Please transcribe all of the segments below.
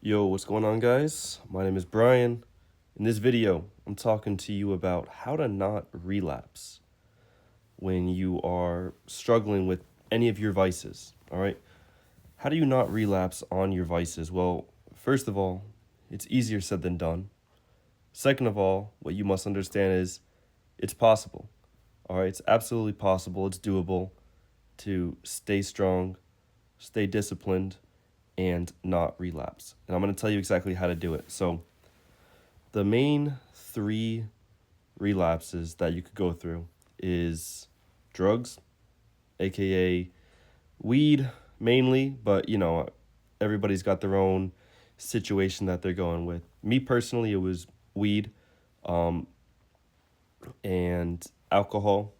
Yo, what's going on, guys? My name is Brian. In this video, I'm talking to you about how to not relapse when you are struggling with any of your vices. All right? How do you not relapse on your vices? Well, first of all, it's easier said than done. Second of all, what you must understand is it's possible. All right? It's absolutely possible. It's doable to stay strong, stay disciplined, and not relapse. And I'm going to tell you exactly how to do it. So, the main three relapses that you could go through is drugs, aka weed mainly, but everybody's got their own situation that they're going with. Me personally, it was weed, um, and alcohol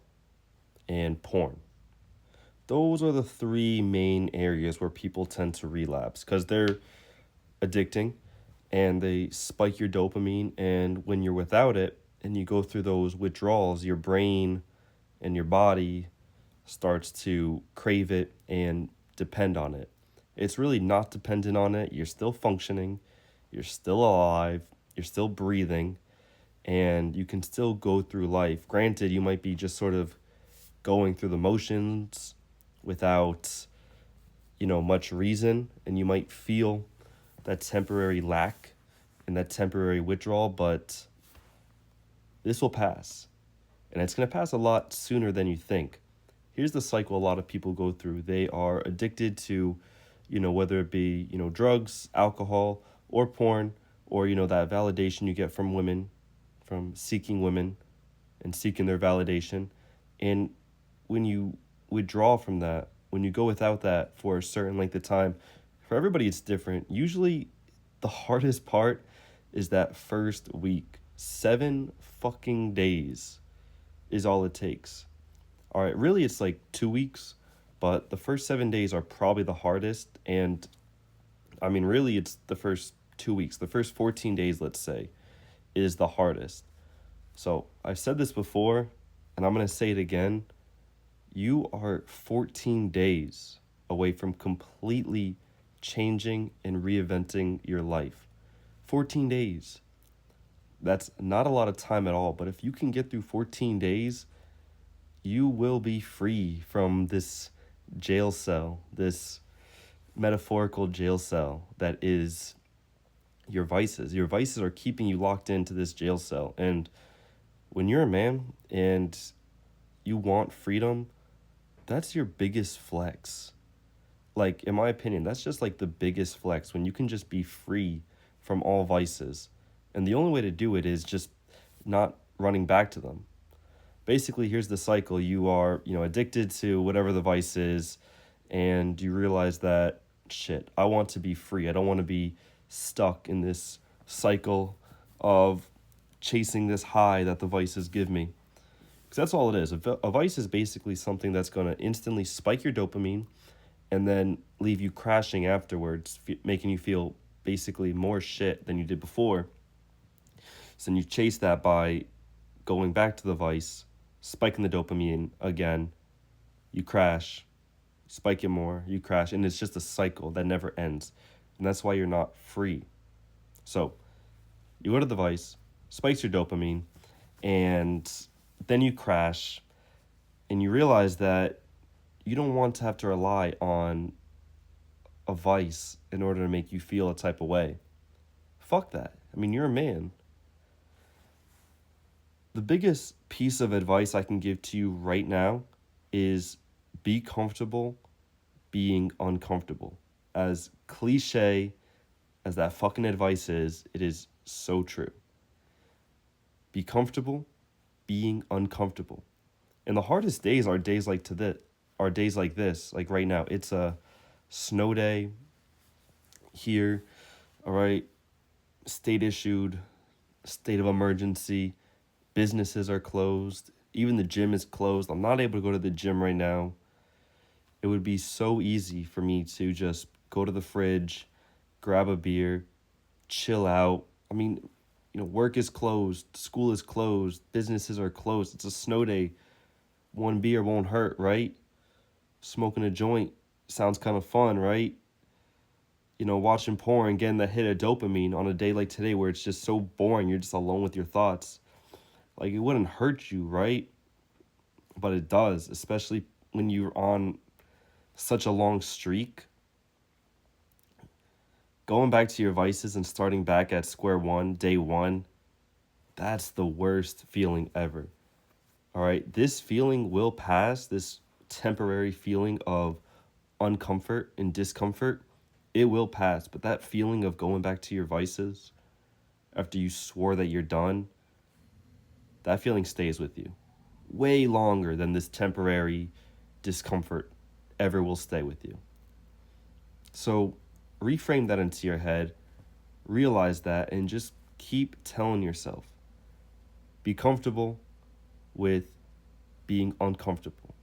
and porn. Those are the three main areas where people tend to relapse because they're addicting and they spike your dopamine. And when you're without it and you go through those withdrawals, your brain and your body starts to crave it and depend on it. It's really not dependent on it. You're still functioning, you're still alive, you're still breathing, and you can still go through life. Granted, you might be just sort of going through the motions without, much reason, and you might feel that temporary lack and that temporary withdrawal, but this will pass. And it's going to pass a lot sooner than you think. Here's the cycle a lot of people go through. They are addicted to, whether it be, drugs, alcohol, or porn, or, that validation you get from women, from seeking women and seeking their validation. And when you withdraw from that, when you go without that for a certain length of time, for everybody it's different. Usually the hardest part is that first week. 7 fucking days is all it takes. All right, really it's like 2 weeks, but the first 7 days are probably the hardest. And I mean, really, it's the first 2 weeks. The first 14 days, let's say, is the hardest. So I've said this before, and I'm going to say it again. You are 14 days away from completely changing and reinventing your life. 14 days. That's not a lot of time at all, but if you can get through 14 days, you will be free from this jail cell, this metaphorical jail cell that is your vices. Your vices are keeping you locked into this jail cell. And when you're a man and you want freedom, that's your biggest flex. Like, in my opinion, that's just like the biggest flex when you can just be free from all vices. And the only way to do it is just not running back to them. Basically, here's the cycle. You are, addicted to whatever the vice is, and you realize that, shit, I want to be free. I don't want to be stuck in this cycle of chasing this high that the vices give me. Because that's all it is. A vice is basically something that's going to instantly spike your dopamine and then leave you crashing afterwards, making you feel basically more shit than you did before. So then you chase that by going back to the vice, spiking the dopamine again, you crash, spike it more, you crash, and it's just a cycle that never ends. And that's why you're not free. So you go to the vice, spikes your dopamine, and then you crash, and you realize that you don't want to have to rely on a vice in order to make you feel a type of way. Fuck that. I mean, you're a man. The biggest piece of advice I can give to you right now is be comfortable being uncomfortable. As cliche as that fucking advice is, it is so true. Be comfortable being uncomfortable. And the hardest days are days like this, like right now. It's a snow day here, all right? State issued, state of emergency. Businesses are closed. Even the gym is closed. I'm not able to go to the gym right now. It would be so easy for me to just go to the fridge, grab a beer, chill out. I mean, work is closed, school is closed, businesses are closed. It's a snow day. One beer won't hurt, right? Smoking a joint sounds kind of fun, right? watching porn, getting that hit of dopamine on a day like today where it's just so boring, you're just alone with your thoughts. Like, it wouldn't hurt you, right? But it does, especially when you're on such a long streak. Going back to your vices and starting back at square one, day one, that's the worst feeling ever. All right, this feeling will pass, this temporary feeling of uncomfort and discomfort, it will pass. But that feeling of going back to your vices after you swore that you're done, that feeling stays with you way longer than this temporary discomfort ever will stay with you. So reframe that into your head, realize that, and just keep telling yourself, be comfortable with being uncomfortable.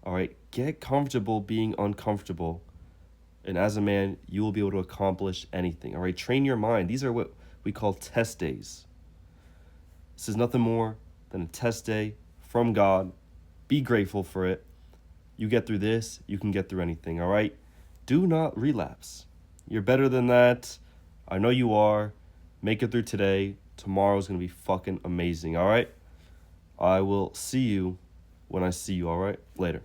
All right, get comfortable being uncomfortable. And as a man, you will be able to accomplish anything. All right, train your mind. These are what we call test days. This is nothing more than a test day from God. Be grateful for it. You get through this, you can get through anything, all right? Do not relapse. You're better than that. I know you are. Make it through today. Tomorrow's going to be fucking amazing, all right? I will see you when I see you, all right? Later.